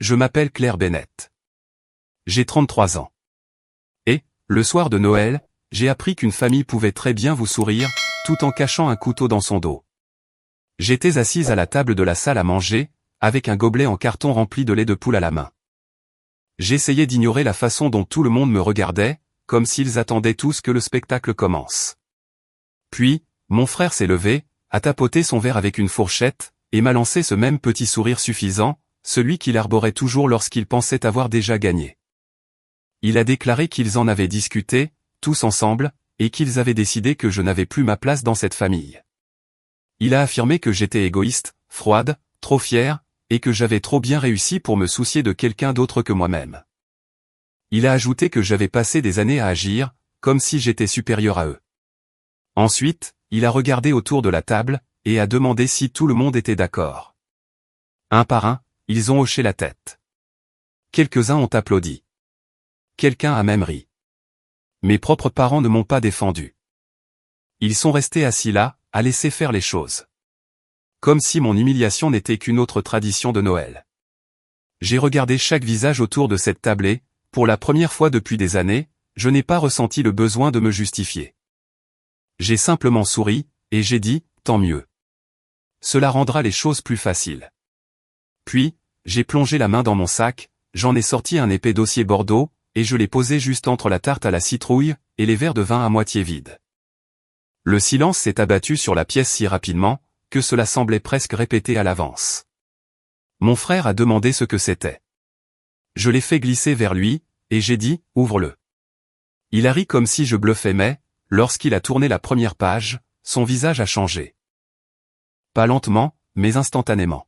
je m'appelle Claire Bennett. J'ai 33 ans. Et, le soir de Noël, j'ai appris qu'une famille pouvait très bien vous sourire, tout en cachant un couteau dans son dos. J'étais assise à la table de la salle à manger, avec un gobelet en carton rempli de lait de poule à la main. J'essayais d'ignorer la façon dont tout le monde me regardait, comme s'ils attendaient tous que le spectacle commence. Puis, mon frère s'est levé, a tapoté son verre avec une fourchette, et m'a lancé ce même petit sourire suffisant, celui qu'il arborait toujours lorsqu'il pensait avoir déjà gagné. Il a déclaré qu'ils en avaient discuté, tous ensemble, et qu'ils avaient décidé que je n'avais plus ma place dans cette famille. Il a affirmé que j'étais égoïste, froide, trop fière, et que j'avais trop bien réussi pour me soucier de quelqu'un d'autre que moi-même. Il a ajouté que j'avais passé des années à agir, comme si j'étais supérieur à eux. Ensuite, il a regardé autour de la table, et a demandé si tout le monde était d'accord. Un par un, ils ont hoché la tête. Quelques-uns ont applaudi. Quelqu'un a même ri. Mes propres parents ne m'ont pas défendu. Ils sont restés assis là, à laisser faire les choses. Comme si mon humiliation n'était qu'une autre tradition de Noël. J'ai regardé chaque visage autour de cette table et, pour la première fois depuis des années, je n'ai pas ressenti le besoin de me justifier. J'ai simplement souri, et j'ai dit, tant mieux. Cela rendra les choses plus faciles. Puis, j'ai plongé la main dans mon sac, j'en ai sorti un épais dossier Bordeaux, et je l'ai posé juste entre la tarte à la citrouille, et les verres de vin à moitié vides. Le silence s'est abattu sur la pièce si rapidement, que cela semblait presque répété à l'avance. Mon frère a demandé ce que c'était. Je l'ai fait glisser vers lui, et j'ai dit, ouvre-le. Il a ri comme si je bluffais mais, lorsqu'il a tourné la première page, son visage a changé. Pas lentement, mais instantanément.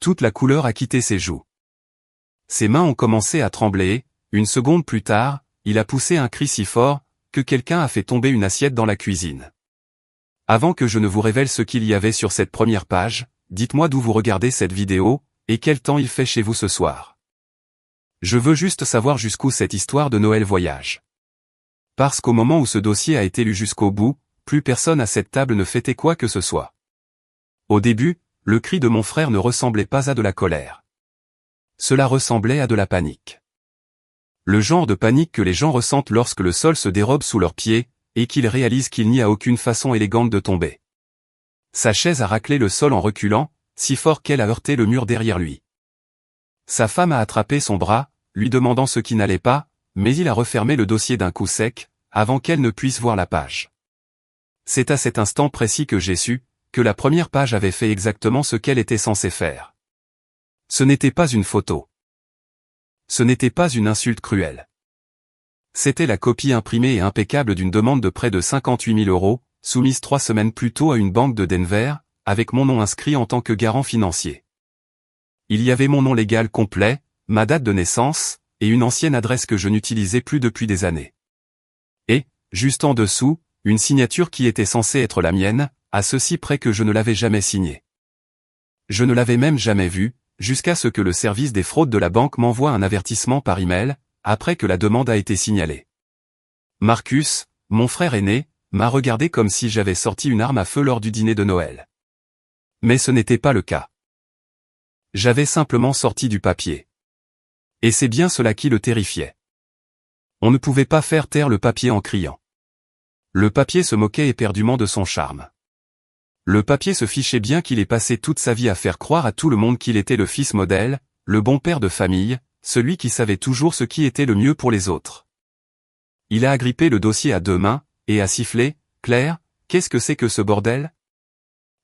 Toute la couleur a quitté ses joues. Ses mains ont commencé à trembler et, une seconde plus tard, il a poussé un cri si fort, que quelqu'un a fait tomber une assiette dans la cuisine. Avant que je ne vous révèle ce qu'il y avait sur cette première page, dites-moi d'où vous regardez cette vidéo, et quel temps il fait chez vous ce soir. Je veux juste savoir jusqu'où cette histoire de Noël voyage. Parce qu'au moment où ce dossier a été lu jusqu'au bout, plus personne à cette table ne fêtait quoi que ce soit. Au début, le cri de mon frère ne ressemblait pas à de la colère. Cela ressemblait à de la panique. Le genre de panique que les gens ressentent lorsque le sol se dérobe sous leurs pieds, et qu'ils réalisent qu'il n'y a aucune façon élégante de tomber. Sa chaise a raclé le sol en reculant, si fort qu'elle a heurté le mur derrière lui. Sa femme a attrapé son bras, lui demandant ce qui n'allait pas, mais il a refermé le dossier d'un coup sec, avant qu'elle ne puisse voir la page. C'est à cet instant précis que j'ai su, que la première page avait fait exactement ce qu'elle était censée faire. Ce n'était pas une photo. Ce n'était pas une insulte cruelle. C'était la copie imprimée et impeccable d'une demande de près de 58 000 €, soumise 3 semaines plus tôt à une banque de Denver, avec mon nom inscrit en tant que garant financier. Il y avait mon nom légal complet, ma date de naissance, et une ancienne adresse que je n'utilisais plus depuis des années. Et, juste en dessous, une signature qui était censée être la mienne, à ceci près que je ne l'avais jamais signée. Je ne l'avais même jamais vue, jusqu'à ce que le service des fraudes de la banque m'envoie un avertissement par email, après que la demande a été signalée. Marcus, mon frère aîné, m'a regardé comme si j'avais sorti une arme à feu lors du dîner de Noël. Mais ce n'était pas le cas. J'avais simplement sorti du papier. Et c'est bien cela qui le terrifiait. On ne pouvait pas faire taire le papier en criant. Le papier se moquait éperdument de son charme. Le papier se fichait bien qu'il ait passé toute sa vie à faire croire à tout le monde qu'il était le fils modèle, le bon père de famille, celui qui savait toujours ce qui était le mieux pour les autres. Il a agrippé le dossier à 2 mains, et a sifflé, « Claire, qu'est-ce que c'est que ce bordel ?»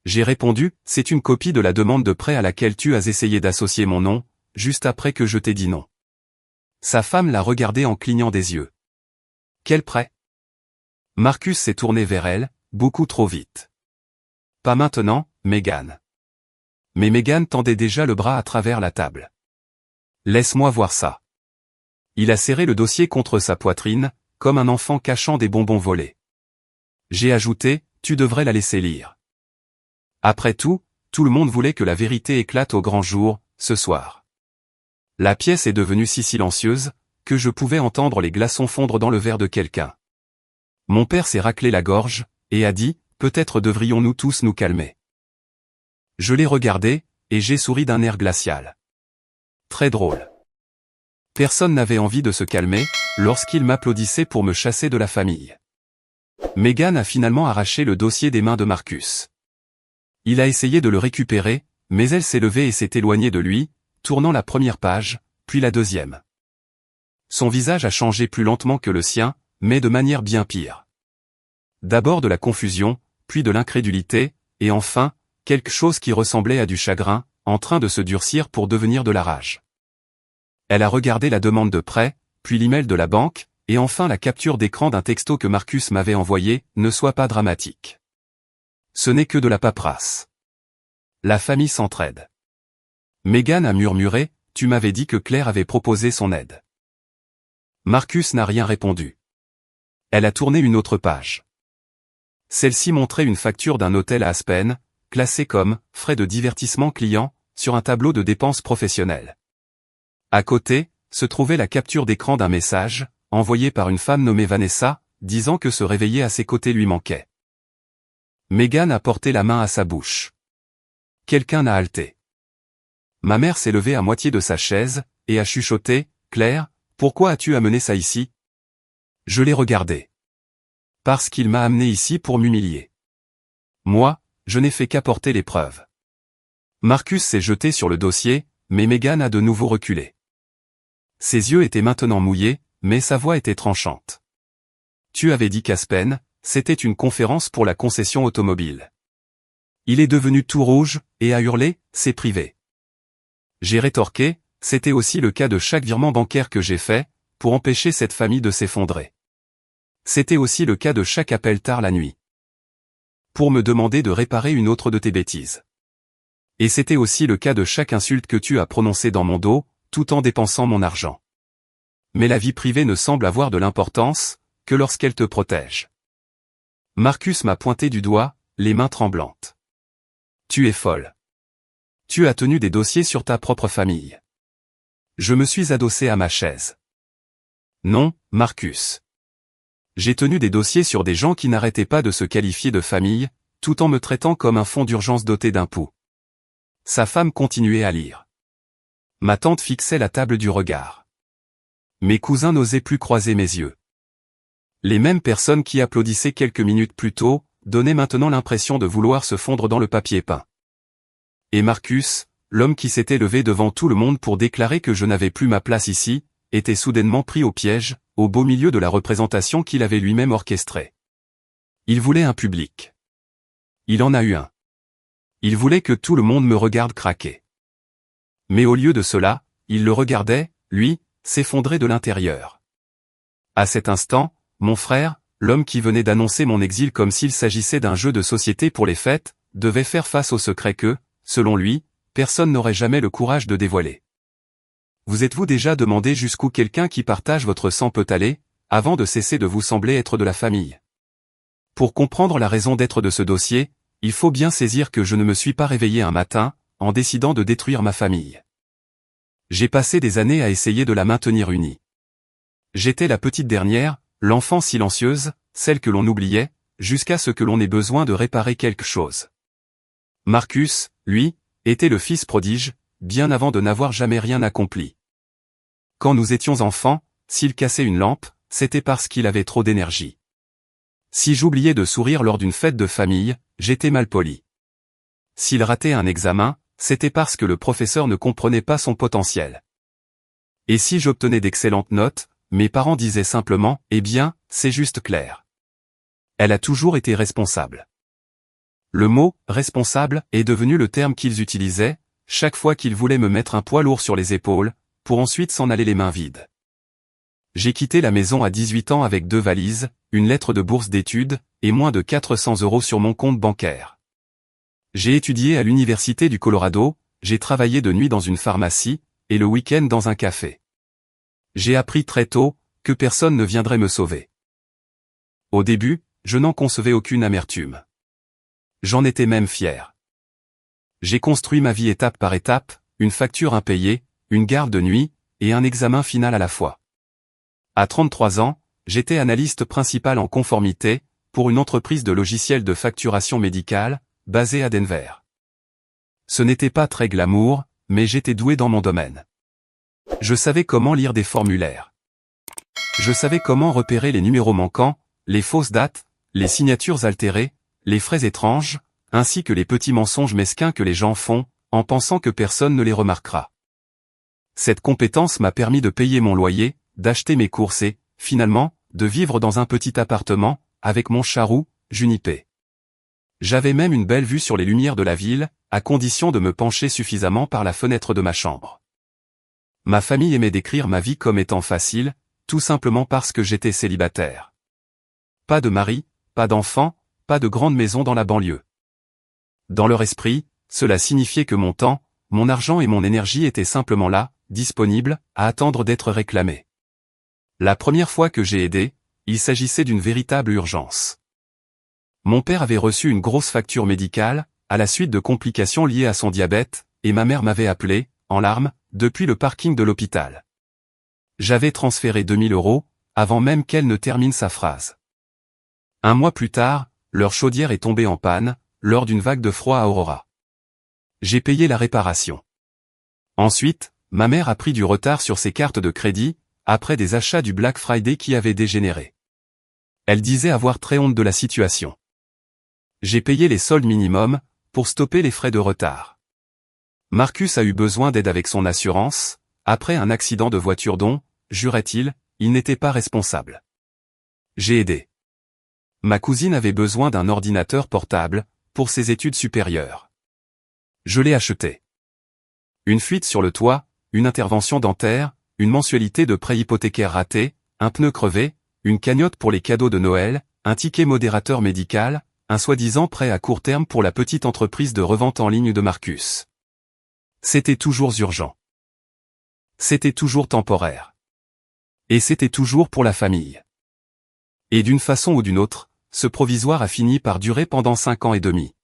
J'ai répondu, « C'est une copie de la demande de prêt à laquelle tu as essayé d'associer mon nom, juste après que je t'ai dit non. » Sa femme l'a regardé en clignant des yeux. « Quel prêt ?» Marcus s'est tourné vers elle, beaucoup trop vite. « Pas maintenant, Megan. » Mais Megan tendait déjà le bras à travers la table. « Laisse-moi voir ça. » Il a serré le dossier contre sa poitrine, comme un enfant cachant des bonbons volés. J'ai ajouté, « Tu devrais la laisser lire. » Après tout, tout le monde voulait que la vérité éclate au grand jour, ce soir. La pièce est devenue si silencieuse, que je pouvais entendre les glaçons fondre dans le verre de quelqu'un. Mon père s'est raclé la gorge, et a dit, « Peut-être devrions-nous tous nous calmer. » Je l'ai regardé, et j'ai souri d'un air glacial. « Très drôle. Personne n'avait envie de se calmer, lorsqu'il m'applaudissait pour me chasser de la famille. Megan a finalement arraché le dossier des mains de Marcus. Il a essayé de le récupérer, mais elle s'est levée et s'est éloignée de lui, tournant la première page, puis la deuxième. Son visage a changé plus lentement que le sien, mais de manière bien pire. D'abord de la confusion, puis de l'incrédulité, et enfin, quelque chose qui ressemblait à du chagrin, en train de se durcir pour devenir de la rage. Elle a regardé la demande de prêt, puis l'email de la banque, et enfin la capture d'écran d'un texto que Marcus m'avait envoyé, ne sois pas dramatique. Ce n'est que de la paperasse. La famille s'entraide. Megan a murmuré, tu m'avais dit que Claire avait proposé son aide. Marcus n'a rien répondu. Elle a tourné une autre page. Celle-ci montrait une facture d'un hôtel à Aspen, classée comme « frais de divertissement client » sur un tableau de dépenses professionnelles. À côté, se trouvait la capture d'écran d'un message, envoyé par une femme nommée Vanessa, disant que se réveiller à ses côtés lui manquait. Megan a porté la main à sa bouche. Quelqu'un a halté. Ma mère s'est levée à moitié de sa chaise, et a chuchoté, « Claire, pourquoi as-tu amené ça ici ?» Je l'ai regardé. Parce qu'il m'a amené ici pour m'humilier. Moi, je n'ai fait qu'apporter les preuves. Marcus s'est jeté sur le dossier, mais Megan a de nouveau reculé. Ses yeux étaient maintenant mouillés, mais sa voix était tranchante. Tu avais dit qu'Aspen, c'était une conférence pour la concession automobile. Il est devenu tout rouge, et a hurlé, c'est privé. J'ai rétorqué, c'était aussi le cas de chaque virement bancaire que j'ai fait, pour empêcher cette famille de s'effondrer. C'était aussi le cas de chaque appel tard la nuit. Pour me demander de réparer une autre de tes bêtises. Et c'était aussi le cas de chaque insulte que tu as prononcée dans mon dos, tout en dépensant mon argent. Mais la vie privée ne semble avoir de l'importance, que lorsqu'elle te protège. Marcus m'a pointé du doigt, les mains tremblantes. Tu es folle. Tu as tenu des dossiers sur ta propre famille. Je me suis adossé à ma chaise. Non, Marcus. J'ai tenu des dossiers sur des gens qui n'arrêtaient pas de se qualifier de famille, tout en me traitant comme un fonds d'urgence doté d'un pouls. Sa femme continuait à lire. Ma tante fixait la table du regard. Mes cousins n'osaient plus croiser mes yeux. Les mêmes personnes qui applaudissaient quelques minutes plus tôt, donnaient maintenant l'impression de vouloir se fondre dans le papier peint. Et Marcus, l'homme qui s'était levé devant tout le monde pour déclarer que je n'avais plus ma place ici, était soudainement pris au piège, au beau milieu de la représentation qu'il avait lui-même orchestrée. Il voulait un public. Il en a eu un. Il voulait que tout le monde me regarde craquer. Mais au lieu de cela, il le regardait, lui, s'effondrer de l'intérieur. À cet instant, mon frère, l'homme qui venait d'annoncer mon exil comme s'il s'agissait d'un jeu de société pour les fêtes, devait faire face au secret que, selon lui, personne n'aurait jamais le courage de dévoiler. Vous êtes-vous déjà demandé jusqu'où quelqu'un qui partage votre sang peut aller, avant de cesser de vous sembler être de la famille? Pour comprendre la raison d'être de ce dossier, il faut bien saisir que je ne me suis pas réveillé un matin, en décidant de détruire ma famille. J'ai passé des années à essayer de la maintenir unie. J'étais la petite dernière, l'enfant silencieuse, celle que l'on oubliait, jusqu'à ce que l'on ait besoin de réparer quelque chose. Marcus, lui, était le fils prodige, bien avant de n'avoir jamais rien accompli. Quand nous étions enfants, s'il cassait une lampe, c'était parce qu'il avait trop d'énergie. Si j'oubliais de sourire lors d'une fête de famille, j'étais malpoli. S'il ratait un examen, c'était parce que le professeur ne comprenait pas son potentiel. Et si j'obtenais d'excellentes notes, mes parents disaient simplement, eh bien, c'est juste Claire. Elle a toujours été responsable. Le mot « responsable » est devenu le terme qu'ils utilisaient, chaque fois qu'ils voulaient me mettre un poids lourd sur les épaules, pour ensuite s'en aller les mains vides. J'ai quitté la maison à 18 ans avec 2 valises, une lettre de bourse d'études, et moins de 400 € sur mon compte bancaire. J'ai étudié à l'université du Colorado, j'ai travaillé de nuit dans une pharmacie, et le week-end dans un café. J'ai appris très tôt, que personne ne viendrait me sauver. Au début, je n'en concevais aucune amertume. J'en étais même fier. J'ai construit ma vie étape par étape, une facture impayée, une garde de nuit, et un examen final à la fois. À 33 ans, j'étais analyste principal en conformité, pour une entreprise de logiciels de facturation médicale, basée à Denver. Ce n'était pas très glamour, mais j'étais doué dans mon domaine. Je savais comment lire des formulaires. Je savais comment repérer les numéros manquants, les fausses dates, les signatures altérées, les frais étranges, ainsi que les petits mensonges mesquins que les gens font, en pensant que personne ne les remarquera. Cette compétence m'a permis de payer mon loyer, d'acheter mes courses et, finalement, de vivre dans un petit appartement, avec mon charou, Junipé. J'avais même une belle vue sur les lumières de la ville, à condition de me pencher suffisamment par la fenêtre de ma chambre. Ma famille aimait décrire ma vie comme étant facile, tout simplement parce que j'étais célibataire. Pas de mari, pas d'enfant, pas de grande maison dans la banlieue. Dans leur esprit, cela signifiait que mon temps, mon argent et mon énergie étaient simplement là, disponibles, à attendre d'être réclamés. La première fois que j'ai aidé, il s'agissait d'une véritable urgence. Mon père avait reçu une grosse facture médicale, à la suite de complications liées à son diabète, et ma mère m'avait appelé, en larmes, depuis le parking de l'hôpital. J'avais transféré 2000 €, avant même qu'elle ne termine sa phrase. Un mois plus tard, leur chaudière est tombée en panne, lors d'une vague de froid à Aurora. J'ai payé la réparation. Ensuite, ma mère a pris du retard sur ses cartes de crédit, après des achats du Black Friday qui avaient dégénéré. Elle disait avoir très honte de la situation. J'ai payé les soldes minimums, pour stopper les frais de retard. Marcus a eu besoin d'aide avec son assurance, après un accident de voiture dont, jurait-il, il n'était pas responsable. J'ai aidé. Ma cousine avait besoin d'un ordinateur portable, pour ses études supérieures. Je l'ai acheté. Une fuite sur le toit, une intervention dentaire, une mensualité de prêt hypothécaire ratée, un pneu crevé, une cagnotte pour les cadeaux de Noël, un ticket modérateur médical, un soi-disant prêt à court terme pour la petite entreprise de revente en ligne de Marcus. C'était toujours urgent. C'était toujours temporaire. Et c'était toujours pour la famille. Et d'une façon ou d'une autre, ce provisoire a fini par durer pendant 5 ans et demi.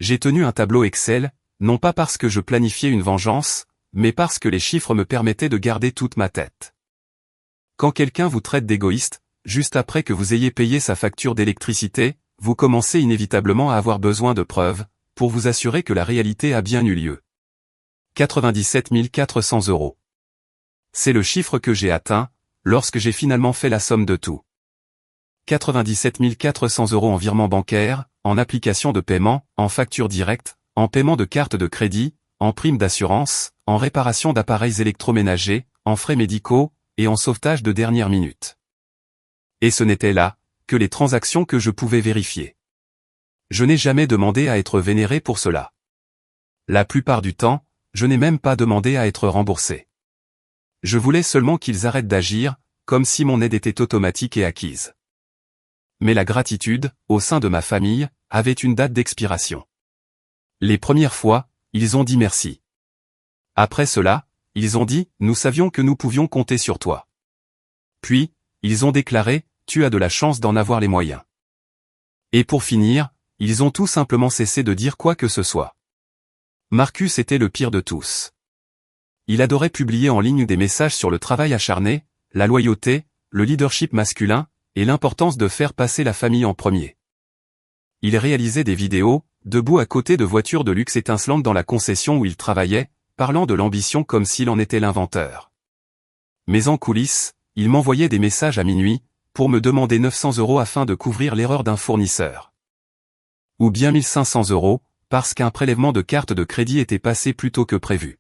J'ai tenu un tableau Excel, non pas parce que je planifiais une vengeance, mais parce que les chiffres me permettaient de garder toute ma tête. Quand quelqu'un vous traite d'égoïste, juste après que vous ayez payé sa facture d'électricité, vous commencez inévitablement à avoir besoin de preuves, pour vous assurer que la réalité a bien eu lieu. 97 400 €. C'est le chiffre que j'ai atteint, lorsque j'ai finalement fait la somme de tout. 97 400 € en virement bancaire, en application de paiement, en facture directe, en paiement de carte de crédit, en prime d'assurance, en réparation d'appareils électroménagers, en frais médicaux, et en sauvetage de dernière minute. Et ce n'était là, que les transactions que je pouvais vérifier. Je n'ai jamais demandé à être vénéré pour cela. La plupart du temps, je n'ai même pas demandé à être remboursé. Je voulais seulement qu'ils arrêtent d'agir, comme si mon aide était automatique et acquise. Mais la gratitude, au sein de ma famille, avait une date d'expiration. Les premières fois, ils ont dit merci. Après cela, ils ont dit, nous savions que nous pouvions compter sur toi. Puis, ils ont déclaré, tu as de la chance d'en avoir les moyens. Et pour finir, ils ont tout simplement cessé de dire quoi que ce soit. Marcus était le pire de tous. Il adorait publier en ligne des messages sur le travail acharné, la loyauté, le leadership masculin, et l'importance de faire passer la famille en premier. Il réalisait des vidéos, debout à côté de voitures de luxe étincelantes dans la concession où il travaillait, parlant de l'ambition comme s'il en était l'inventeur. Mais en coulisses, il m'envoyait des messages à minuit, pour me demander 900 € afin de couvrir l'erreur d'un fournisseur. Ou bien 1500 €, parce qu'un prélèvement de carte de crédit était passé plus tôt que prévu.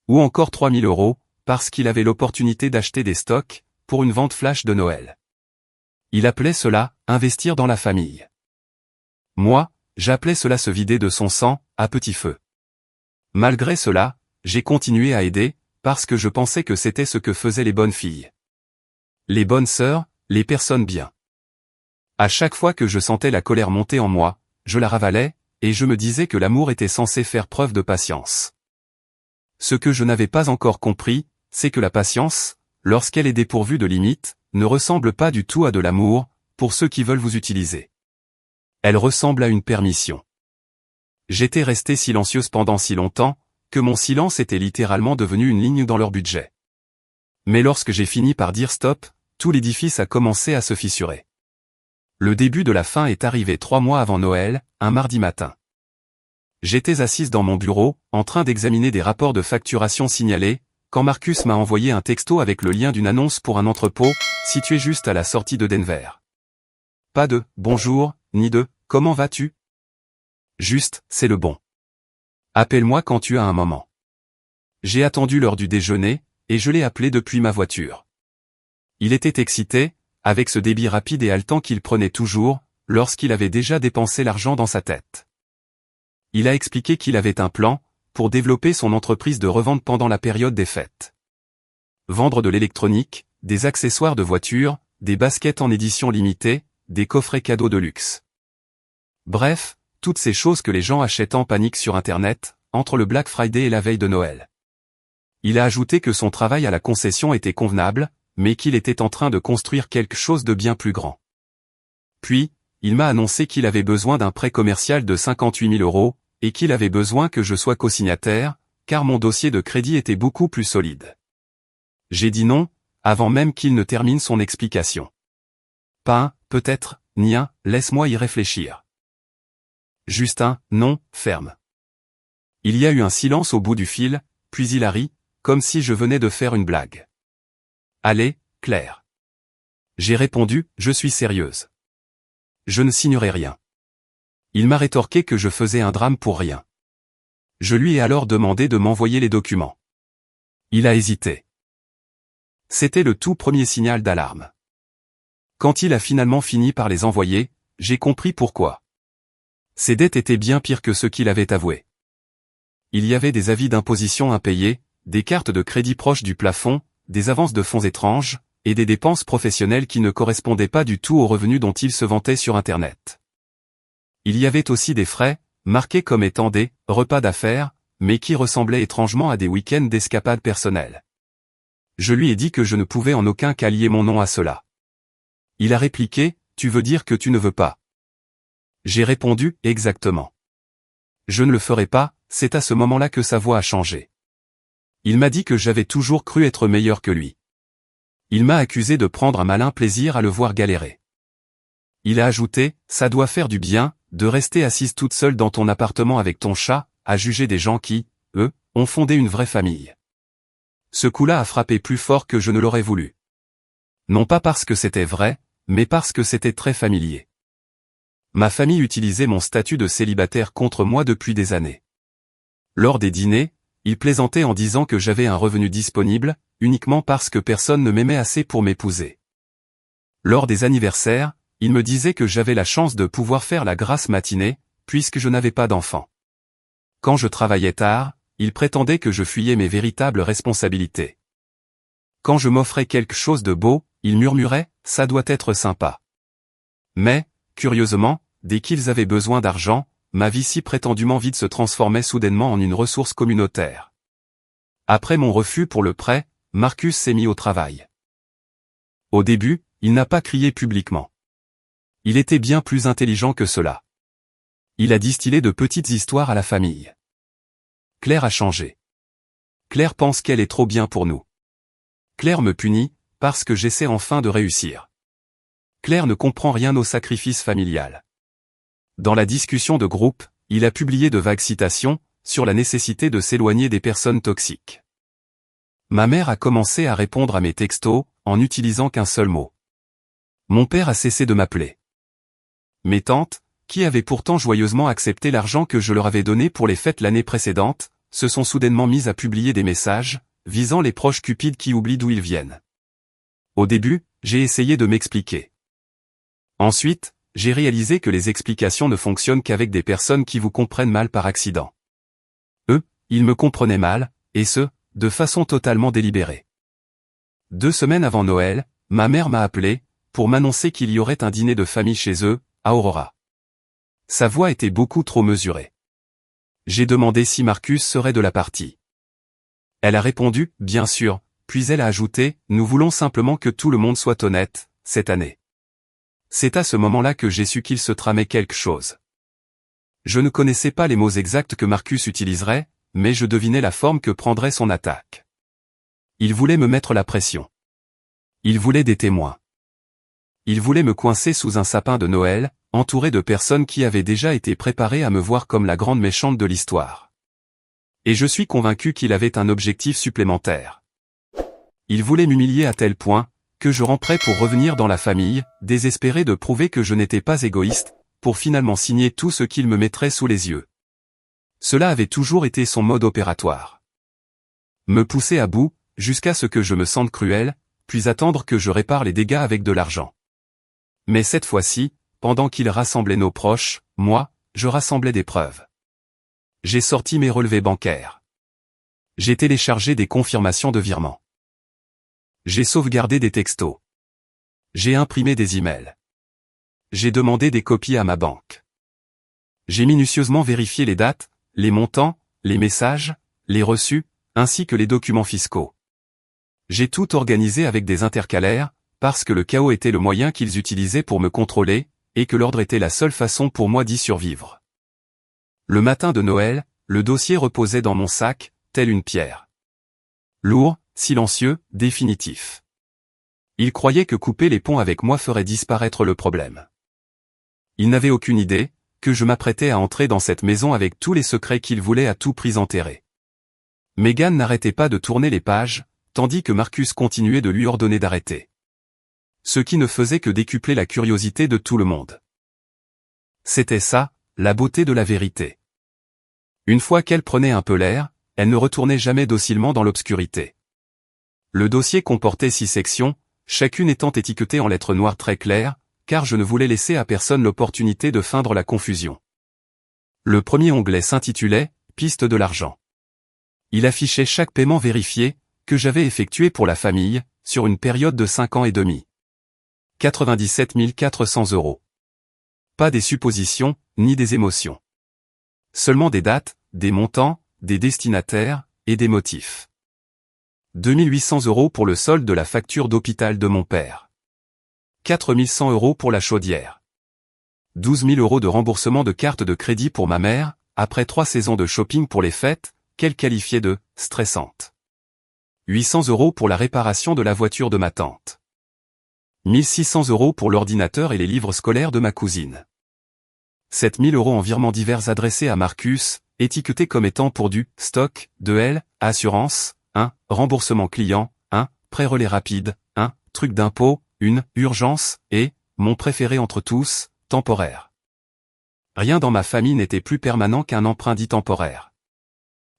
Ou encore 3000 €, parce qu'il avait l'opportunité d'acheter des stocks, pour une vente flash de Noël. Il appelait cela, investir dans la famille. Moi, j'appelais cela se vider de son sang, à petit feu. Malgré cela, j'ai continué à aider, parce que je pensais que c'était ce que faisaient les bonnes filles. Les bonnes sœurs, les personnes bien. À chaque fois que je sentais la colère monter en moi, je la ravalais, et je me disais que l'amour était censé faire preuve de patience. Ce que je n'avais pas encore compris, c'est que la patience, lorsqu'elle est dépourvue de limites, ne ressemble pas du tout à de l'amour, pour ceux qui veulent vous utiliser. Elle ressemble à une permission. J'étais restée silencieuse pendant si longtemps, que mon silence était littéralement devenu une ligne dans leur budget. Mais lorsque j'ai fini par dire stop, tout l'édifice a commencé à se fissurer. Le début de la fin est arrivé 3 mois avant Noël, un mardi matin. J'étais assise dans mon bureau, en train d'examiner des rapports de facturation signalés, quand Marcus m'a envoyé un texto avec le lien d'une annonce pour un entrepôt, situé juste à la sortie de Denver. Pas de « bonjour », ni de « comment vas-tu ?» Juste « c'est le bon. Appelle-moi quand tu as un moment. » J'ai attendu l'heure du déjeuner, et je l'ai appelé depuis ma voiture. Il était excité, avec ce débit rapide et haletant qu'il prenait toujours, lorsqu'il avait déjà dépensé l'argent dans sa tête. Il a expliqué qu'il avait un plan, pour développer son entreprise de revente pendant la période des fêtes. Vendre de l'électronique, des accessoires de voiture, des baskets en édition limitée, des coffrets cadeaux de luxe. Bref, toutes ces choses que les gens achètent en panique sur Internet, entre le Black Friday et la veille de Noël. Il a ajouté que son travail à la concession était convenable, mais qu'il était en train de construire quelque chose de bien plus grand. Puis, il m'a annoncé qu'il avait besoin d'un prêt commercial de 58 000 €, et qu'il avait besoin que je sois co-signataire, car mon dossier de crédit était beaucoup plus solide. J'ai dit non, avant même qu'il ne termine son explication. Pas un, peut-être, ni un, laisse-moi y réfléchir. Juste un, non, ferme. Il y a eu un silence au bout du fil, puis il a ri, comme si je venais de faire une blague. Allez, Claire. J'ai répondu, je suis sérieuse. Je ne signerai rien. Il m'a rétorqué que je faisais un drame pour rien. Je lui ai alors demandé de m'envoyer les documents. Il a hésité. C'était le tout premier signal d'alarme. Quand il a finalement fini par les envoyer, j'ai compris pourquoi. Ses dettes étaient bien pires que ce qu'il avait avoué. Il y avait des avis d'imposition impayés, des cartes de crédit proches du plafond, des avances de fonds étranges, et des dépenses professionnelles qui ne correspondaient pas du tout aux revenus dont il se vantait sur Internet. Il y avait aussi des frais, marqués comme étant des « repas d'affaires », mais qui ressemblaient étrangement à des week-ends d'escapades personnelles. Je lui ai dit que je ne pouvais en aucun cas lier mon nom à cela. Il a répliqué « Tu veux dire que tu ne veux pas ?» J'ai répondu « Exactement. Je ne le ferai pas », c'est à ce moment-là que sa voix a changé. Il m'a dit que j'avais toujours cru être meilleur que lui. Il m'a accusé de prendre un malin plaisir à le voir galérer. Il a ajouté « Ça doit faire du bien, de rester assise toute seule dans ton appartement avec ton chat, à juger des gens qui, eux, ont fondé une vraie famille. » Ce coup-là a frappé plus fort que je ne l'aurais voulu. Non pas parce que c'était vrai, mais parce que c'était très familier. Ma famille utilisait mon statut de célibataire contre moi depuis des années. Lors des dîners, il plaisantait en disant que j'avais un revenu disponible, uniquement parce que personne ne m'aimait assez pour m'épouser. Lors des anniversaires, il me disait que j'avais la chance de pouvoir faire la grasse matinée, puisque je n'avais pas d'enfant. Quand je travaillais tard, il prétendait que je fuyais mes véritables responsabilités. Quand je m'offrais quelque chose de beau, il murmurait « ça doit être sympa ». Mais, curieusement, dès qu'ils avaient besoin d'argent, ma vie si prétendument vide se transformait soudainement en une ressource communautaire. Après mon refus pour le prêt, Marcus s'est mis au travail. Au début, il n'a pas crié publiquement. Il était bien plus intelligent que cela. Il a distillé de petites histoires à la famille. Claire a changé. Claire pense qu'elle est trop bien pour nous. Claire me punit, parce que j'essaie enfin de réussir. Claire ne comprend rien au sacrifice familial. Dans la discussion de groupe, il a publié de vagues citations, sur la nécessité de s'éloigner des personnes toxiques. Ma mère a commencé à répondre à mes textos, en n'utilisant qu'un seul mot. Mon père a cessé de m'appeler. Mes tantes, qui avaient pourtant joyeusement accepté l'argent que je leur avais donné pour les fêtes l'année précédente, se sont soudainement mises à publier des messages, visant les proches cupides qui oublient d'où ils viennent. Au début, j'ai essayé de m'expliquer. Ensuite, j'ai réalisé que les explications ne fonctionnent qu'avec des personnes qui vous comprennent mal par accident. Eux, ils me comprenaient mal, et ce, de façon totalement délibérée. 2 semaines avant Noël, ma mère m'a appelé, pour m'annoncer qu'il y aurait un dîner de famille chez eux, à Aurora. Sa voix était beaucoup trop mesurée. J'ai demandé si Marcus serait de la partie. Elle a répondu, bien sûr, puis elle a ajouté, nous voulons simplement que tout le monde soit honnête, cette année. C'est à ce moment-là que j'ai su qu'il se tramait quelque chose. Je ne connaissais pas les mots exacts que Marcus utiliserait, mais je devinais la forme que prendrait son attaque. Il voulait me mettre la pression. Il voulait des témoins. Il voulait me coincer sous un sapin de Noël, entouré de personnes qui avaient déjà été préparées à me voir comme la grande méchante de l'histoire. Et je suis convaincu qu'il avait un objectif supplémentaire. Il voulait m'humilier à tel point, que je rentrais pour revenir dans la famille, désespéré de prouver que je n'étais pas égoïste, pour finalement signer tout ce qu'il me mettrait sous les yeux. Cela avait toujours été son mode opératoire. Me pousser à bout, jusqu'à ce que je me sente cruel, puis attendre que je répare les dégâts avec de l'argent. Mais cette fois-ci, pendant qu'il rassemblait nos proches, moi, je rassemblais des preuves. J'ai sorti mes relevés bancaires. J'ai téléchargé des confirmations de virement. J'ai sauvegardé des textos. J'ai imprimé des emails. J'ai demandé des copies à ma banque. J'ai minutieusement vérifié les dates, les montants, les messages, les reçus, ainsi que les documents fiscaux. J'ai tout organisé avec des intercalaires, parce que le chaos était le moyen qu'ils utilisaient pour me contrôler, et que l'ordre était la seule façon pour moi d'y survivre. Le matin de Noël, le dossier reposait dans mon sac, tel une pierre. Lourd, silencieux, définitif. Il croyait que couper les ponts avec moi ferait disparaître le problème. Il n'avait aucune idée, que je m'apprêtais à entrer dans cette maison avec tous les secrets qu'il voulait à tout prix enterrer. Meghan n'arrêtait pas de tourner les pages, tandis que Marcus continuait de lui ordonner d'arrêter. Ce qui ne faisait que décupler la curiosité de tout le monde. C'était ça, la beauté de la vérité. Une fois qu'elle prenait un peu l'air, elle ne retournait jamais docilement dans l'obscurité. Le dossier comportait 6 sections, chacune étant étiquetée en lettres noires très claires, car je ne voulais laisser à personne l'opportunité de feindre la confusion. Le premier onglet s'intitulait « Piste de l'argent ». Il affichait chaque paiement vérifié, que j'avais effectué pour la famille, sur une période de 5 ans et demi. 97 400 €. Pas des suppositions, ni des émotions. Seulement des dates, des montants, des destinataires, et des motifs. 2800 € pour le solde de la facture d'hôpital de mon père. 4100 € pour la chaudière. 12 000 € de remboursement de carte de crédit pour ma mère, après 3 saisons de shopping pour les fêtes, qu'elle qualifiait de « stressantes ». 800 € pour la réparation de la voiture de ma tante. 1600 € pour l'ordinateur et les livres scolaires de ma cousine. 7 000 € en virements divers adressés à Marcus, étiquetés comme étant pour du « stock », de L, assurance, 1, remboursement client, 1, prêt relais rapide, 1, truc d'impôt, 1, urgence, et, mon préféré entre tous, temporaire. Rien dans ma famille n'était plus permanent qu'un emprunt dit temporaire.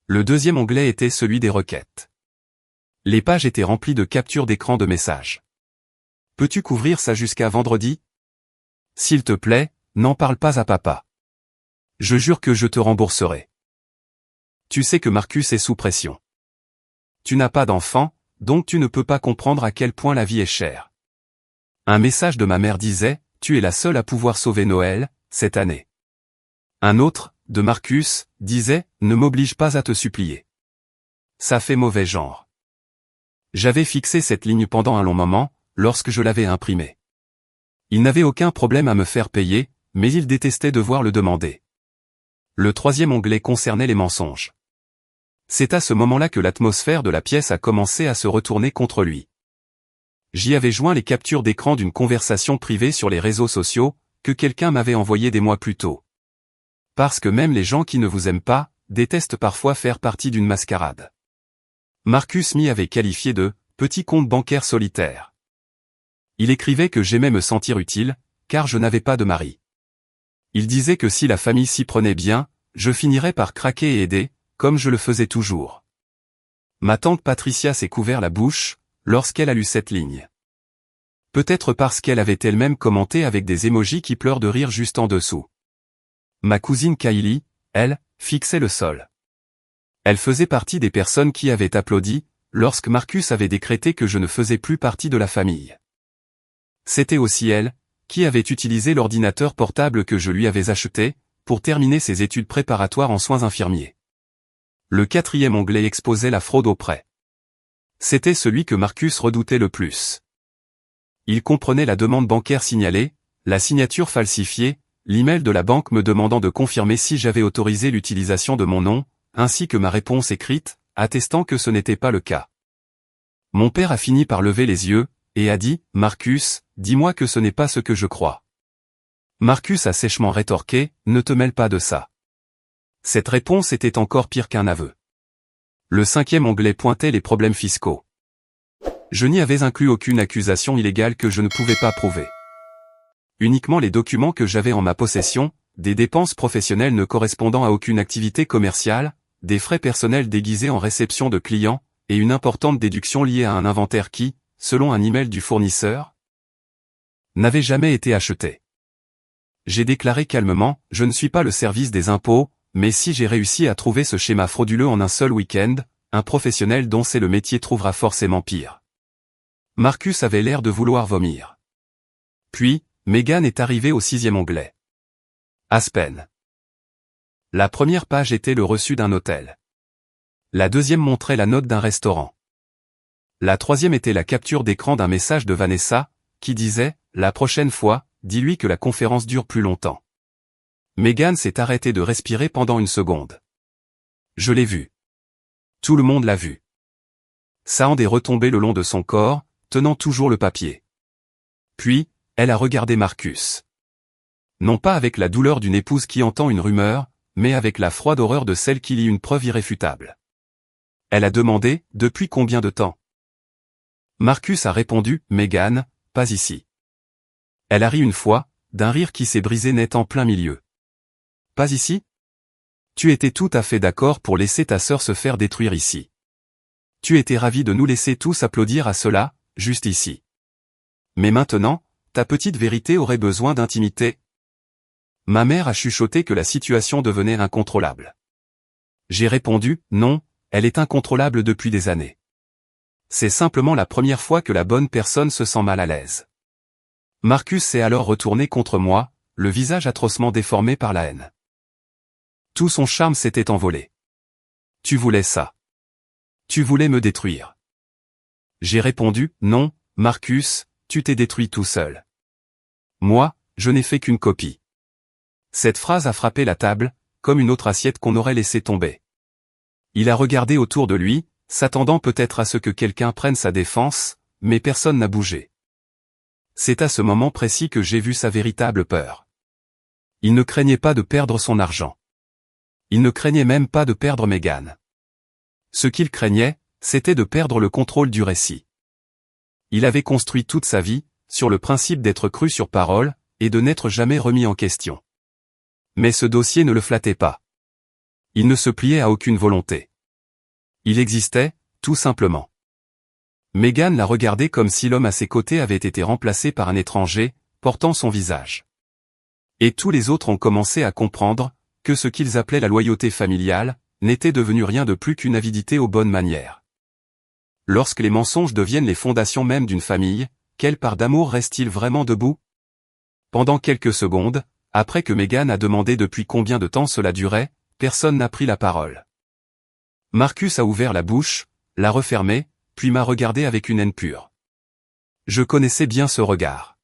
Le deuxième onglet était celui des requêtes. Les pages étaient remplies de captures d'écran de messages. Peux-tu couvrir ça jusqu'à vendredi? S'il te plaît, n'en parle pas à papa. Je jure que je te rembourserai. Tu sais que Marcus est sous pression. Tu n'as pas d'enfant, donc tu ne peux pas comprendre à quel point la vie est chère. Un message de ma mère disait, tu es la seule à pouvoir sauver Noël, cette année. Un autre, de Marcus, disait, ne m'oblige pas à te supplier. Ça fait mauvais genre. J'avais fixé cette ligne pendant un long moment, lorsque je l'avais imprimée. Il n'avait aucun problème à me faire payer, mais il détestait devoir le demander. Le troisième onglet concernait les mensonges. C'est à ce moment-là que l'atmosphère de la pièce a commencé à se retourner contre lui. J'y avais joint les captures d'écran d'une conversation privée sur les réseaux sociaux, que quelqu'un m'avait envoyée des mois plus tôt. Parce que même les gens qui ne vous aiment pas, détestent parfois faire partie d'une mascarade. Marcus m'y avait qualifié de « petit compte bancaire solitaire ». Il écrivait que j'aimais me sentir utile, car je n'avais pas de mari. Il disait que si la famille s'y prenait bien, je finirais par craquer et aider, comme je le faisais toujours. Ma tante Patricia s'est couvert la bouche, lorsqu'elle a lu cette ligne. Peut-être parce qu'elle avait elle-même commenté avec des émojis qui pleurent de rire juste en dessous. Ma cousine Kylie, elle, fixait le sol. Elle faisait partie des personnes qui avaient applaudi, lorsque Marcus avait décrété que je ne faisais plus partie de la famille. C'était aussi elle, qui avait utilisé l'ordinateur portable que je lui avais acheté, pour terminer ses études préparatoires en soins infirmiers. Le quatrième onglet exposait la fraude au prêt. C'était celui que Marcus redoutait le plus. Il comprenait la demande bancaire signalée, la signature falsifiée, l'email de la banque me demandant de confirmer si j'avais autorisé l'utilisation de mon nom, ainsi que ma réponse écrite, attestant que ce n'était pas le cas. Mon père a fini par lever les yeux, et a dit, « Marcus, dis-moi que ce n'est pas ce que je crois. » Marcus a sèchement rétorqué, « Ne te mêle pas de ça. » Cette réponse était encore pire qu'un aveu. Le cinquième onglet pointait les problèmes fiscaux. Je n'y avais inclus aucune accusation illégale que je ne pouvais pas prouver. Uniquement les documents que j'avais en ma possession, des dépenses professionnelles ne correspondant à aucune activité commerciale, des frais personnels déguisés en réception de clients, et une importante déduction liée à un inventaire qui, selon un email du fournisseur, n'avait jamais été acheté. J'ai déclaré calmement, je ne suis pas le service des impôts, mais si j'ai réussi à trouver ce schéma frauduleux en un seul week-end, un professionnel dont c'est le métier trouvera forcément pire. Marcus avait l'air de vouloir vomir. Puis, Megan est arrivée au 6e onglet. Aspen. La première page était le reçu d'un hôtel. La deuxième montrait la note d'un restaurant. La troisième était la capture d'écran d'un message de Vanessa, qui disait « La prochaine fois, dis-lui que la conférence dure plus longtemps ». Megan s'est arrêtée de respirer pendant une seconde. Je l'ai vu. Tout le monde l'a vu. Sand est retombée le long de son corps, tenant toujours le papier. Puis, elle a regardé Marcus. Non pas avec la douleur d'une épouse qui entend une rumeur, mais avec la froide horreur de celle qui lit une preuve irréfutable. Elle a demandé, depuis combien de temps? Marcus a répondu, Megan, pas ici. Elle a ri une fois, d'un rire qui s'est brisé net en plein milieu. Pas ici? Tu étais tout à fait d'accord pour laisser ta sœur se faire détruire ici. Tu étais ravi de nous laisser tous applaudir à cela, juste ici. Mais maintenant, ta petite vérité aurait besoin d'intimité. Ma mère a chuchoté que la situation devenait incontrôlable. J'ai répondu, non, elle est incontrôlable depuis des années. C'est simplement la première fois que la bonne personne se sent mal à l'aise. Marcus s'est alors retourné contre moi, le visage atrocement déformé par la haine. Tout son charme s'était envolé. Tu voulais ça. Tu voulais me détruire. J'ai répondu, non, Marcus, tu t'es détruit tout seul. Moi, je n'ai fait qu'une copie. Cette phrase a frappé la table, comme une autre assiette qu'on aurait laissé tomber. Il a regardé autour de lui, s'attendant peut-être à ce que quelqu'un prenne sa défense, mais personne n'a bougé. C'est à ce moment précis que j'ai vu sa véritable peur. Il ne craignait pas de perdre son argent. Il ne craignait même pas de perdre Megan. Ce qu'il craignait, c'était de perdre le contrôle du récit. Il avait construit toute sa vie, sur le principe d'être cru sur parole, et de n'être jamais remis en question. Mais ce dossier ne le flattait pas. Il ne se pliait à aucune volonté. Il existait, tout simplement. Megan l'a regardé comme si l'homme à ses côtés avait été remplacé par un étranger, portant son visage. Et tous les autres ont commencé à comprendre que ce qu'ils appelaient la loyauté familiale n'était devenu rien de plus qu'une avidité aux bonnes manières. Lorsque les mensonges deviennent les fondations même d'une famille, quelle part d'amour reste-t-il vraiment debout? Pendant quelques secondes, après que Megan a demandé depuis combien de temps cela durait, personne n'a pris la parole. Marcus a ouvert la bouche, l'a refermée, puis m'a regardé avec une haine pure. Je connaissais bien ce regard.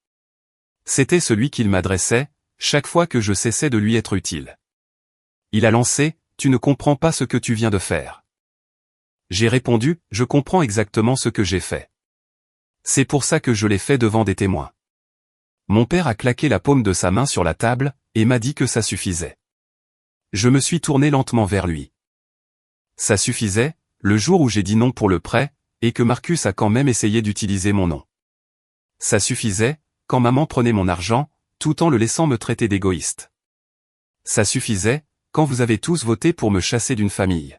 C'était celui qu'il m'adressait, chaque fois que je cessais de lui être utile. Il a lancé, « Tu ne comprends pas ce que tu viens de faire. » J'ai répondu, « Je comprends exactement ce que j'ai fait. C'est pour ça que je l'ai fait devant des témoins. » Mon père a claqué la paume de sa main sur la table, et m'a dit que ça suffisait. Je me suis tourné lentement vers lui. Ça suffisait, le jour où j'ai dit non pour le prêt, et que Marcus a quand même essayé d'utiliser mon nom. Ça suffisait, quand maman prenait mon argent, tout en le laissant me traiter d'égoïste. Ça suffisait, quand vous avez tous voté pour me chasser d'une famille.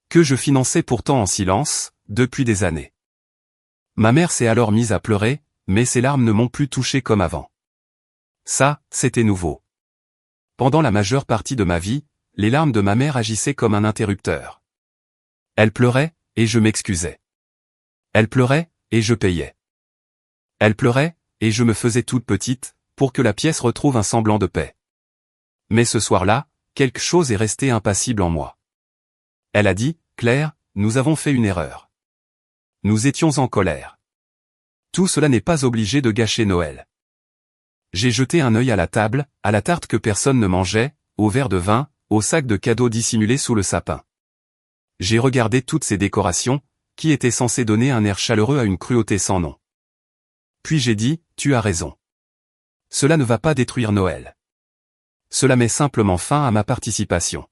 Que je finançais pourtant en silence, depuis des années. Ma mère s'est alors mise à pleurer, mais ses larmes ne m'ont plus touché comme avant. Ça, c'était nouveau. Pendant la majeure partie de ma vie, les larmes de ma mère agissaient comme un interrupteur. Elle pleurait, et je m'excusais. Elle pleurait, et je payais. Elle pleurait, et je me faisais toute petite, pour que la pièce retrouve un semblant de paix. Mais ce soir-là, quelque chose est resté impassible en moi. Elle a dit, « Claire, nous avons fait une erreur. Nous étions en colère. Tout cela n'est pas obligé de gâcher Noël. » J'ai jeté un œil à la table, à la tarte que personne ne mangeait, au verre de vin, au sac de cadeaux dissimulé sous le sapin. J'ai regardé toutes ces décorations, qui étaient censées donner un air chaleureux à une cruauté sans nom. Puis j'ai dit, « Tu as raison. Cela ne va pas détruire Noël. Cela met simplement fin à ma participation. »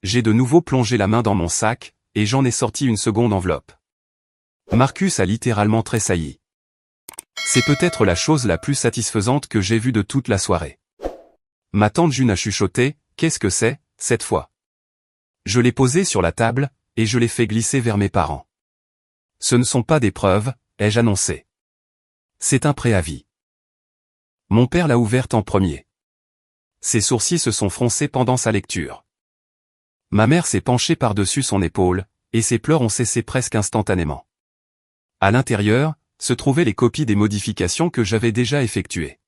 J'ai de nouveau plongé la main dans mon sac, et j'en ai sorti une seconde enveloppe. Marcus a littéralement tressailli. C'est peut-être la chose la plus satisfaisante que j'ai vue de toute la soirée. Ma tante June a chuchoté, « Qu'est-ce que c'est, cette fois ?» Je l'ai posé sur la table, et je l'ai fait glisser vers mes parents. Ce ne sont pas des preuves, ai-je annoncé. C'est un préavis. Mon père l'a ouverte en premier. Ses sourcils se sont froncés pendant sa lecture. Ma mère s'est penchée par-dessus son épaule, et ses pleurs ont cessé presque instantanément. À l'intérieur, se trouvaient les copies des modifications que j'avais déjà effectuées.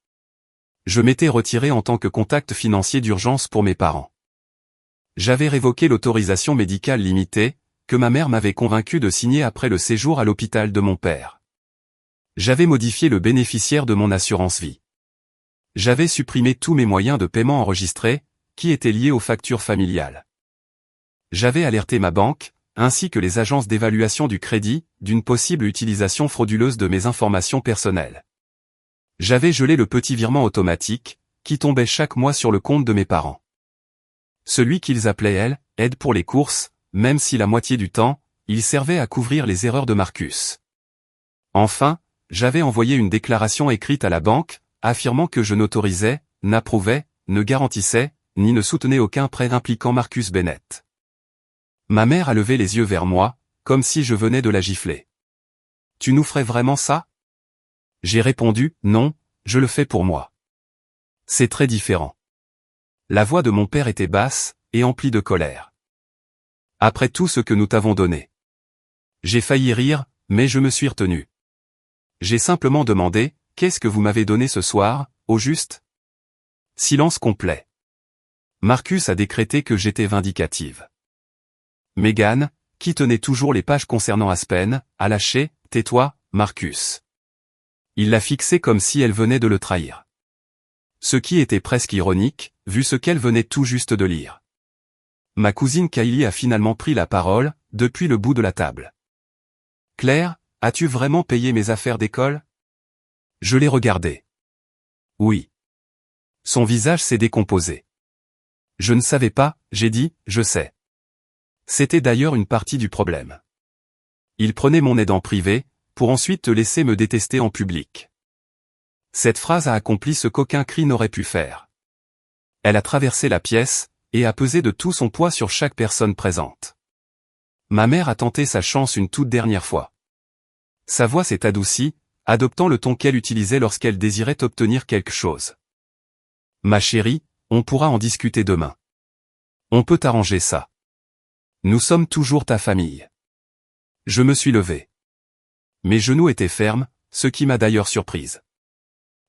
Je m'étais retiré en tant que contact financier d'urgence pour mes parents. J'avais révoqué l'autorisation médicale limitée, que ma mère m'avait convaincu de signer après le séjour à l'hôpital de mon père. J'avais modifié le bénéficiaire de mon assurance vie. J'avais supprimé tous mes moyens de paiement enregistrés, qui étaient liés aux factures familiales. J'avais alerté ma banque, ainsi que les agences d'évaluation du crédit, d'une possible utilisation frauduleuse de mes informations personnelles. J'avais gelé le petit virement automatique, qui tombait chaque mois sur le compte de mes parents. Celui qu'ils appelaient aide pour les courses, même si la moitié du temps, il servait à couvrir les erreurs de Marcus. Enfin, j'avais envoyé une déclaration écrite à la banque, affirmant que je n'autorisais, n'approuvais, ne garantissais, ni ne soutenais aucun prêt impliquant Marcus Bennett. Ma mère a levé les yeux vers moi, comme si je venais de la gifler. « Tu nous ferais vraiment ça ?» J'ai répondu, « Non, je le fais pour moi. » C'est très différent. La voix de mon père était basse, et emplie de colère. Après tout ce que nous t'avons donné. J'ai failli rire, mais je me suis retenu. J'ai simplement demandé, « Qu'est-ce que vous m'avez donné ce soir, au juste ?» Silence complet. Marcus a décrété que j'étais vindicative. Megan, qui tenait toujours les pages concernant Aspen, a lâché, « Tais-toi, Marcus. » Il l'a fixée comme si elle venait de le trahir. Ce qui était presque ironique, vu ce qu'elle venait tout juste de lire. Ma cousine Kylie a finalement pris la parole, depuis le bout de la table. « Claire, as-tu vraiment payé mes affaires d'école ?» Je l'ai regardée. Oui. Son visage s'est décomposé. Je ne savais pas, j'ai dit, je sais. C'était d'ailleurs une partie du problème. Il prenait mon aide en privé, pour ensuite te laisser me détester en public. Cette phrase a accompli ce qu'aucun cri n'aurait pu faire. Elle a traversé la pièce, et a pesé de tout son poids sur chaque personne présente. Ma mère a tenté sa chance une toute dernière fois. Sa voix s'est adoucie, adoptant le ton qu'elle utilisait lorsqu'elle désirait obtenir quelque chose. Ma chérie, on pourra en discuter demain. On peut arranger ça. Nous sommes toujours ta famille. Je me suis levé. Mes genoux étaient fermes, ce qui m'a d'ailleurs surprise.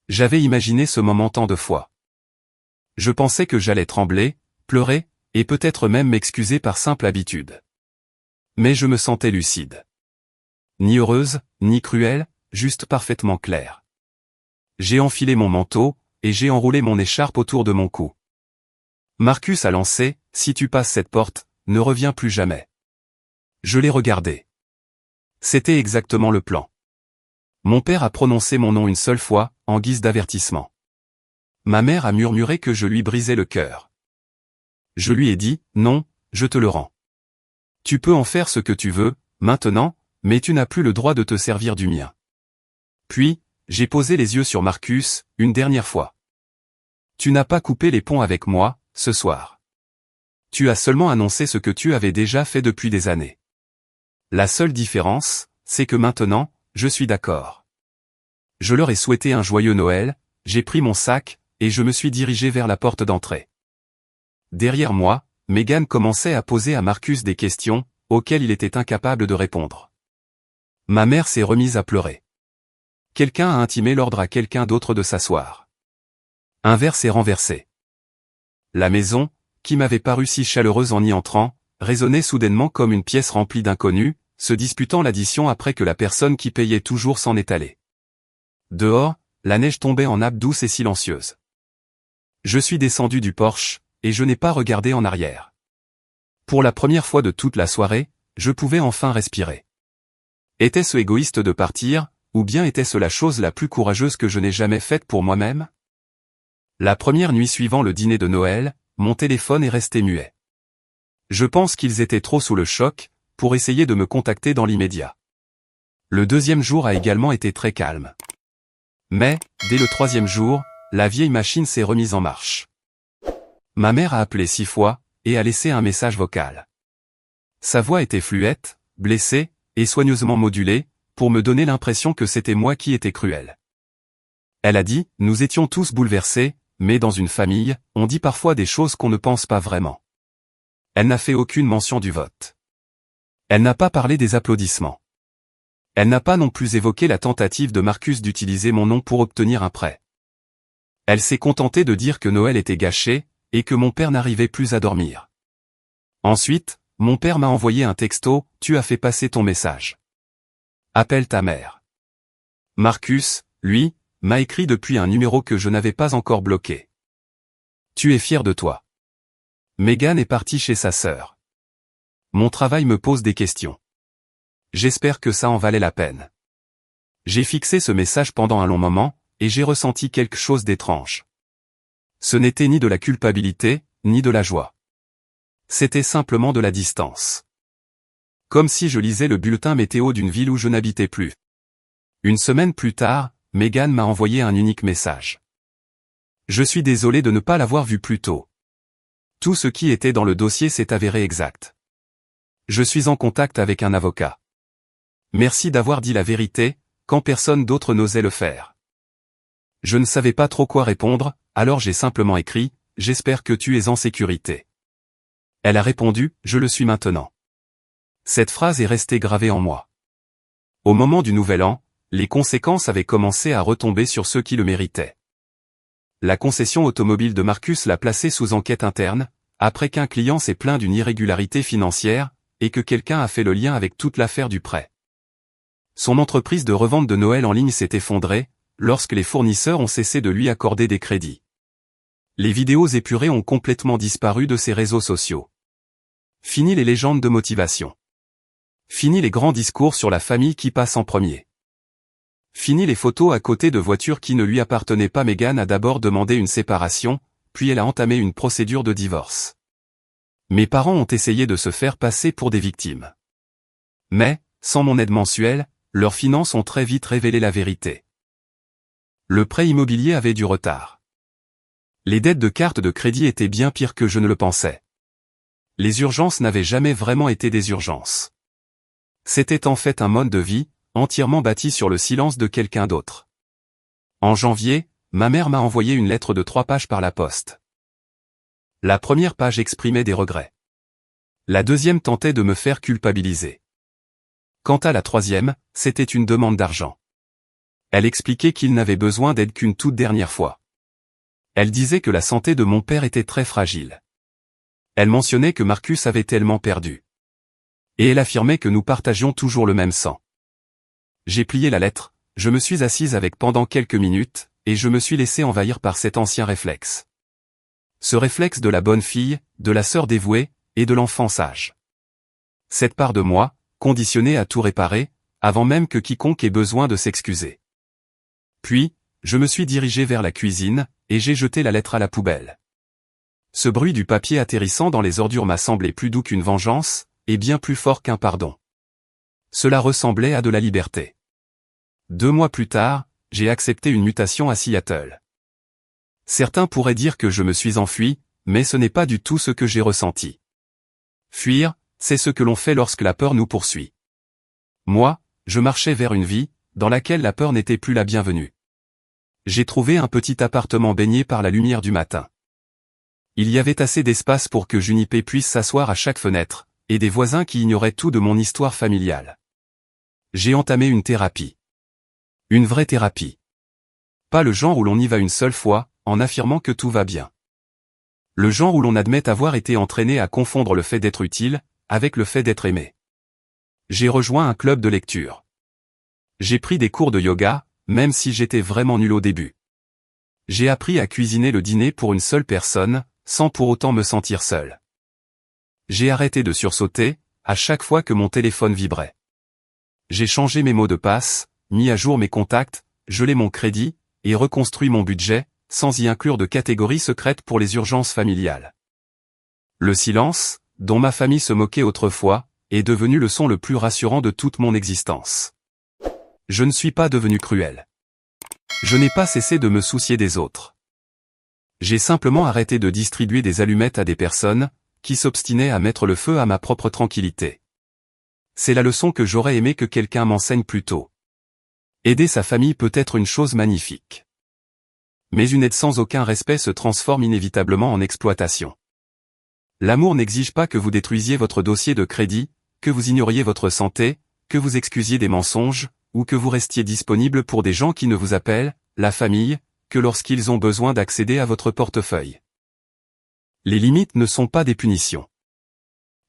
J'avais imaginé ce moment tant de fois. Je pensais que j'allais trembler, pleurer, et peut-être même m'excuser par simple habitude. Mais je me sentais lucide. Ni heureuse, ni cruelle, juste parfaitement claire. J'ai enfilé mon manteau, et j'ai enroulé mon écharpe autour de mon cou. Marcus a lancé, « Si tu passes cette porte, ne reviens plus jamais. » Je l'ai regardé. C'était exactement le plan. Mon père a prononcé mon nom une seule fois, en guise d'avertissement. Ma mère a murmuré que je lui brisais le cœur. Je lui ai dit, « Non, je te le rends. Tu peux en faire ce que tu veux, maintenant, mais tu n'as plus le droit de te servir du mien. » Puis, j'ai posé les yeux sur Marcus, une dernière fois. « Tu n'as pas coupé les ponts avec moi, ce soir. Tu as seulement annoncé ce que tu avais déjà fait depuis des années. La seule différence, c'est que maintenant, je suis d'accord. » Je leur ai souhaité un joyeux Noël, j'ai pris mon sac, et je me suis dirigé vers la porte d'entrée. Derrière moi, Megan commençait à poser à Marcus des questions, auxquelles il était incapable de répondre. Ma mère s'est remise à pleurer. Quelqu'un a intimé l'ordre à quelqu'un d'autre de s'asseoir. Un verre s'est renversé. La maison, qui m'avait paru si chaleureuse en y entrant, résonnait soudainement comme une pièce remplie d'inconnus, se disputant l'addition après que la personne qui payait toujours s'en est allée. Dehors, la neige tombait en nappes douces et silencieuses. Je suis descendu du porche, et je n'ai pas regardé en arrière. Pour la première fois de toute la soirée, je pouvais enfin respirer. Était-ce égoïste de partir, ou bien était-ce la chose la plus courageuse que je n'ai jamais faite pour moi-même? La première nuit suivant le dîner de Noël, mon téléphone est resté muet. Je pense qu'ils étaient trop sous le choc, pour essayer de me contacter dans l'immédiat. Le deuxième jour a également été très calme. Mais, dès le troisième jour, la vieille machine s'est remise en marche. Ma mère a appelé 6 fois, et a laissé un message vocal. Sa voix était fluette, blessée, et soigneusement modulée, pour me donner l'impression que c'était moi qui étais cruel. Elle a dit, nous étions tous bouleversés, mais dans une famille, on dit parfois des choses qu'on ne pense pas vraiment. Elle n'a fait aucune mention du vote. Elle n'a pas parlé des applaudissements. Elle n'a pas non plus évoqué la tentative de Marcus d'utiliser mon nom pour obtenir un prêt. Elle s'est contentée de dire que Noël était gâché, et que mon père n'arrivait plus à dormir. Ensuite, mon père m'a envoyé un texto, tu as fait passer ton message. Appelle ta mère. Marcus, lui, m'a écrit depuis un numéro que je n'avais pas encore bloqué. Tu es fier de toi. Megan est partie chez sa sœur. Mon travail me pose des questions. J'espère que ça en valait la peine. J'ai fixé ce message pendant un long moment, et j'ai ressenti quelque chose d'étrange. Ce n'était ni de la culpabilité, ni de la joie. C'était simplement de la distance. Comme si je lisais le bulletin météo d'une ville où je n'habitais plus. Une semaine plus tard, Megan m'a envoyé un unique message. Je suis désolé de ne pas l'avoir vu plus tôt. Tout ce qui était dans le dossier s'est avéré exact. Je suis en contact avec un avocat. Merci d'avoir dit la vérité, quand personne d'autre n'osait le faire. Je ne savais pas trop quoi répondre, alors j'ai simplement écrit, j'espère que tu es en sécurité. Elle a répondu, je le suis maintenant. Cette phrase est restée gravée en moi. Au moment du Nouvel An, les conséquences avaient commencé à retomber sur ceux qui le méritaient. La concession automobile de Marcus l'a placé sous enquête interne, après qu'un client s'est plaint d'une irrégularité financière, et que quelqu'un a fait le lien avec toute l'affaire du prêt. Son entreprise de revente de Noël en ligne s'est effondrée, lorsque les fournisseurs ont cessé de lui accorder des crédits. Les vidéos épurées ont complètement disparu de ses réseaux sociaux. Fini les légendes de motivation. Fini les grands discours sur la famille qui passe en premier. Fini les photos à côté de voitures qui ne lui appartenaient pas. Megan a d'abord demandé une séparation, puis elle a entamé une procédure de divorce. Mes parents ont essayé de se faire passer pour des victimes. Mais, sans mon aide mensuelle, leurs finances ont très vite révélé la vérité. Le prêt immobilier avait du retard. Les dettes de carte de crédit étaient bien pires que je ne le pensais. Les urgences n'avaient jamais vraiment été des urgences. C'était en fait un mode de vie, entièrement bâti sur le silence de quelqu'un d'autre. En janvier, ma mère m'a envoyé une lettre de 3 pages par la poste. La première page exprimait des regrets. La deuxième tentait de me faire culpabiliser. Quant à la troisième, c'était une demande d'argent. Elle expliquait qu'il n'avait besoin d'aide qu'une toute dernière fois. Elle disait que la santé de mon père était très fragile. Elle mentionnait que Marcus avait tellement perdu. Et elle affirmait que nous partagions toujours le même sang. J'ai plié la lettre, je me suis assise avec pendant quelques minutes, et je me suis laissé envahir par cet ancien réflexe. Ce réflexe de la bonne fille, de la sœur dévouée, et de l'enfant sage. Cette part de moi, conditionnée à tout réparer, avant même que quiconque ait besoin de s'excuser. Puis, je me suis dirigé vers la cuisine, et j'ai jeté la lettre à la poubelle. Ce bruit du papier atterrissant dans les ordures m'a semblé plus doux qu'une vengeance, et bien plus fort qu'un pardon. Cela ressemblait à de la liberté. 2 mois plus tard, j'ai accepté une mutation à Seattle. Certains pourraient dire que je me suis enfui, mais ce n'est pas du tout ce que j'ai ressenti. Fuir, c'est ce que l'on fait lorsque la peur nous poursuit. Moi, je marchais vers une vie, dans laquelle la peur n'était plus la bienvenue. J'ai trouvé un petit appartement baigné par la lumière du matin. Il y avait assez d'espace pour que Junipé puisse s'asseoir à chaque fenêtre, et des voisins qui ignoraient tout de mon histoire familiale. J'ai entamé une thérapie. Une vraie thérapie. Pas le genre où l'on y va une seule fois, en affirmant que tout va bien. Le genre où l'on admet avoir été entraîné à confondre le fait d'être utile, avec le fait d'être aimé. J'ai rejoint un club de lecture. J'ai pris des cours de yoga, même si j'étais vraiment nul au début. J'ai appris à cuisiner le dîner pour une seule personne, sans pour autant me sentir seul. J'ai arrêté de sursauter, à chaque fois que mon téléphone vibrait. J'ai changé mes mots de passe, mis à jour mes contacts, gelé mon crédit, et reconstruit mon budget, sans y inclure de catégorie secrète pour les urgences familiales. Le silence, dont ma famille se moquait autrefois, est devenu le son le plus rassurant de toute mon existence. Je ne suis pas devenu cruel. Je n'ai pas cessé de me soucier des autres. J'ai simplement arrêté de distribuer des allumettes à des personnes qui s'obstinaient à mettre le feu à ma propre tranquillité. C'est la leçon que j'aurais aimé que quelqu'un m'enseigne plus tôt. Aider sa famille peut être une chose magnifique. Mais une aide sans aucun respect se transforme inévitablement en exploitation. L'amour n'exige pas que vous détruisiez votre dossier de crédit, que vous ignoriez votre santé, que vous excusiez des mensonges, ou que vous restiez disponible pour des gens qui ne vous appellent, la famille, que lorsqu'ils ont besoin d'accéder à votre portefeuille. Les limites ne sont pas des punitions.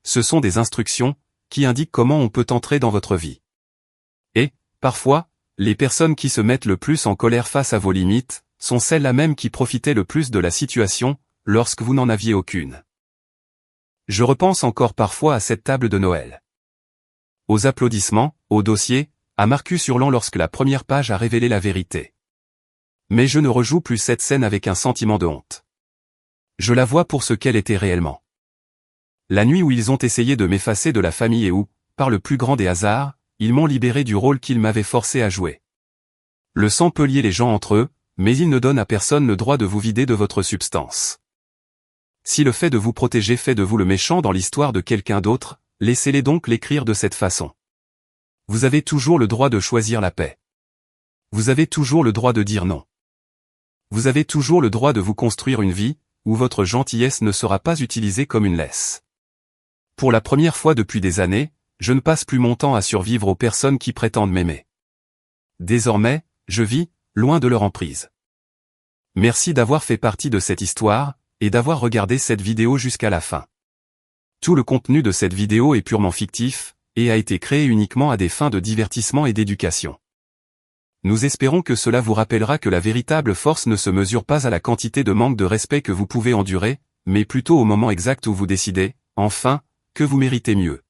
Ce sont des instructions, qui indiquent comment on peut entrer dans votre vie. Et, parfois, les personnes qui se mettent le plus en colère face à vos limites, sont celles-là même qui profitaient le plus de la situation, lorsque vous n'en aviez aucune. Je repense encore parfois à cette table de Noël. Aux applaudissements, au dossier, à Marcus hurlant lorsque la première page a révélé la vérité. Mais je ne rejoue plus cette scène avec un sentiment de honte. Je la vois pour ce qu'elle était réellement. La nuit où ils ont essayé de m'effacer de la famille et où, par le plus grand des hasards, ils m'ont libéré du rôle qu'ils m'avaient forcé à jouer. Le sang peut lier les gens entre eux, mais il ne donne à personne le droit de vous vider de votre substance. Si le fait de vous protéger fait de vous le méchant dans l'histoire de quelqu'un d'autre, laissez-les donc l'écrire de cette façon. Vous avez toujours le droit de choisir la paix. Vous avez toujours le droit de dire non. Vous avez toujours le droit de vous construire une vie, où votre gentillesse ne sera pas utilisée comme une laisse. Pour la première fois depuis des années, je ne passe plus mon temps à survivre aux personnes qui prétendent m'aimer. Désormais, je vis, loin de leur emprise. Merci d'avoir fait partie de cette histoire, et d'avoir regardé cette vidéo jusqu'à la fin. Tout le contenu de cette vidéo est purement fictif, et a été créé uniquement à des fins de divertissement et d'éducation. Nous espérons que cela vous rappellera que la véritable force ne se mesure pas à la quantité de manque de respect que vous pouvez endurer, mais plutôt au moment exact où vous décidez, enfin, que vous méritez mieux.